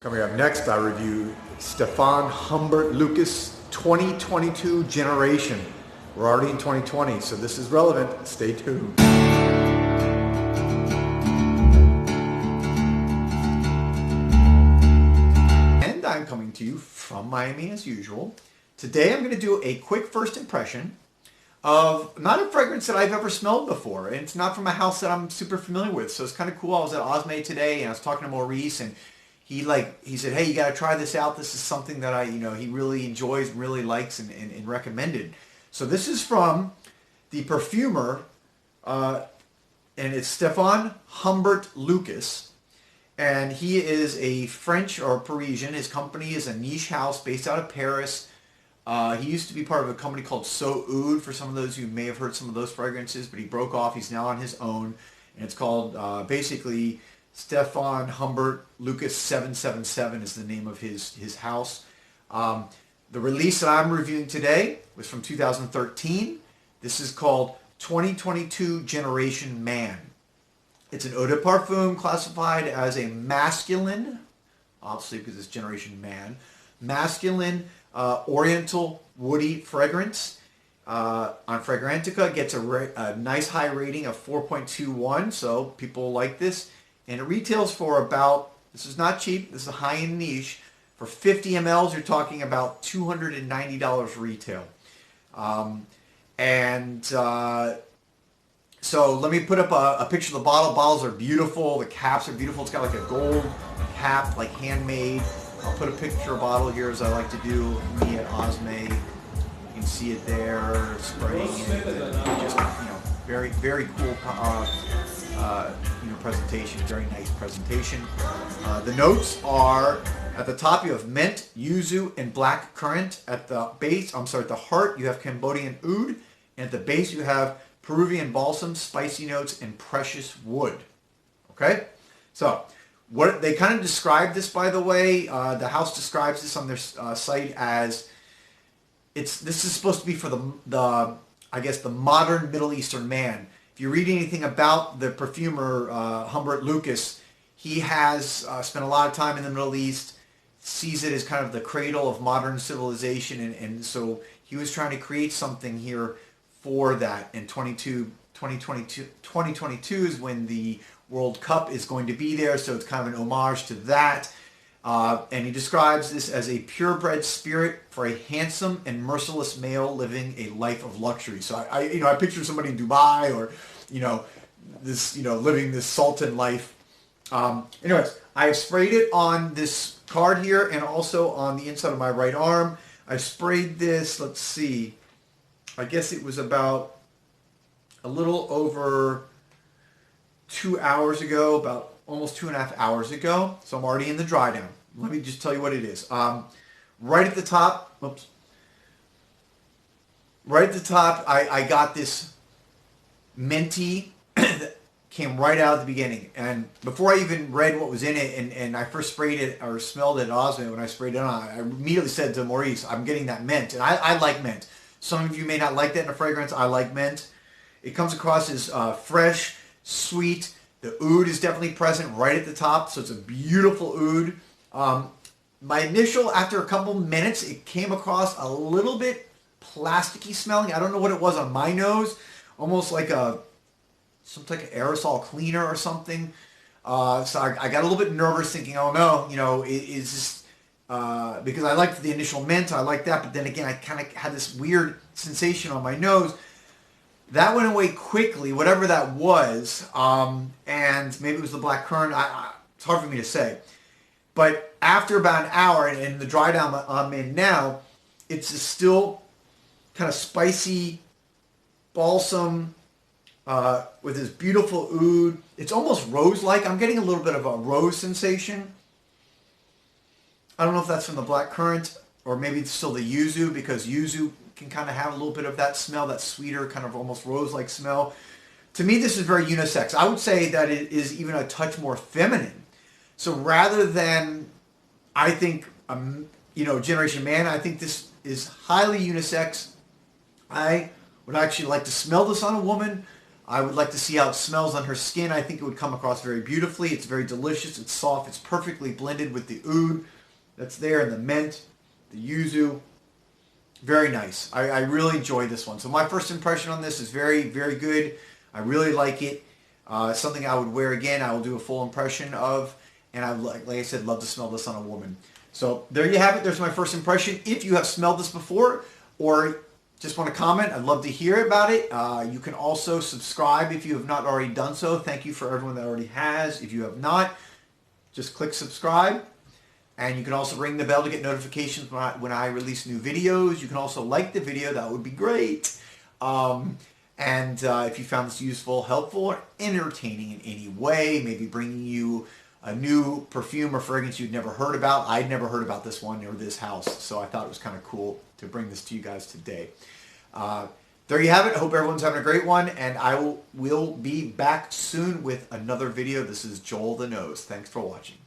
Coming up next, I review Stephane Humbert Lucas 2022 Generation. We're already in 2020, so this is relevant. Stay tuned. And I'm coming to you from Miami as usual. Today I'm going to do a quick first impression of not a fragrance that I've ever smelled before. And it's not from a house that I'm super familiar with, so it's kind of cool. I was at Osme today and I was talking to Maurice, and he said, hey, you got to try this out. This is something that he really enjoys, really likes, and recommended. So this is from the perfumer, and it's Stephane Humbert Lucas. And he is a French or Parisian. His company is a niche house based out of Paris. He used to be part of a company called Oud, for some of those who may have heard some of those fragrances, but he broke off. He's now on his own, and it's called basically Stephane Humbert Lucas 777 is the name of his house. The release that I'm reviewing today was from 2013. This is called 2022 Generation Man. It's an eau de parfum classified as a masculine, obviously because it's Generation Man, masculine oriental woody fragrance. On Fragrantica, it gets a nice high rating of 4.21, so people like this. And it retails for about, this is not cheap, this is a high-end niche. For 50 mLs, you're talking about $290 retail. So let me put up a picture of the bottle. Bottles are beautiful. The caps are beautiful. It's got like a gold cap, like handmade. I'll put a picture of bottle here as I like to do. Me at Osme. You can see it there, spraying it. Just, very, very cool presentation. Very nice presentation. The notes are at the top you have mint, yuzu, and black currant. At the base, at the heart you have Cambodian Oud, and at the base you have Peruvian Balsam, spicy notes, and precious wood. Okay, so what they kind of describe this, by the way, the house describes this on their site as this is supposed to be for the modern Middle Eastern man. If you read anything about the perfumer Humbert Lucas, he has spent a lot of time in the Middle East, sees it as kind of the cradle of modern civilization, and so he was trying to create something here for that. And 2022 is when the World Cup is going to be there, so it's kind of an homage to that. And he describes this as a purebred spirit for a handsome and merciless male living a life of luxury. So I picture somebody in Dubai or, living this sultan life. Anyways, I have sprayed it on this card here and also on the inside of my right arm. I sprayed this, let's see, I guess it was about a little over 2 hours ago, about almost 2.5 hours ago. So I'm already in the dry down. Let me just tell you what it is. Right at the top, I got this minty that came right out at the beginning. And before I even read what was in it, and I first sprayed it or smelled it at Osmo, when I sprayed it on, I immediately said to Maurice, I'm getting that mint. And I like mint. Some of you may not like that in a fragrance. I like mint. It comes across as fresh, sweet. The oud is definitely present right at the top, so it's a beautiful oud. My initial, after a couple minutes, it came across a little bit plasticky smelling. I don't know what it was on my nose. Almost like some type of aerosol cleaner or something. So I got a little bit nervous thinking, oh no, is this, because I liked the initial mint, I liked that, but then again, I kind of had this weird sensation on my nose. That went away quickly, whatever that was, and maybe it was the black currant. It's hard for me to say. But after about an hour, and the dry down I'm in now, it's still kind of spicy balsam with this beautiful oud. It's almost rose-like. I'm getting a little bit of a rose sensation. I don't know if that's from the black currant or maybe it's still the yuzu, because yuzu can kind of have a little bit of that smell, that sweeter kind of almost rose-like smell. To me, this is very unisex. I would say that it is even a touch more feminine. So rather than, I think, Generation Man, I think this is highly unisex. I would actually like to smell this on a woman. I would like to see how it smells on her skin. I think it would come across very beautifully. It's very delicious. It's soft. It's perfectly blended with the oud that's there and the mint, the yuzu. Very nice. I really enjoyed this one. So my first impression on this is very, very good. I really like it. It's something I would wear again. I will do a full impression of. And I, like I said, love to smell this on a woman. So there you have it. There's my first impression. If you have smelled this before or just want to comment, I'd love to hear about it. You can also subscribe if you have not already done so. Thank you for everyone that already has. If you have not, just click subscribe. And you can also ring the bell to get notifications when I release new videos. You can also like the video. That would be great. If you found this useful, helpful, or entertaining in any way, maybe bringing you a new perfume or fragrance you'd never heard about. I'd never heard about this one or this house, so I thought it was kind of cool to bring this to you guys today. There you have it. I hope everyone's having a great one, and I will be back soon with another video. This is Joel the Nose. Thanks for watching.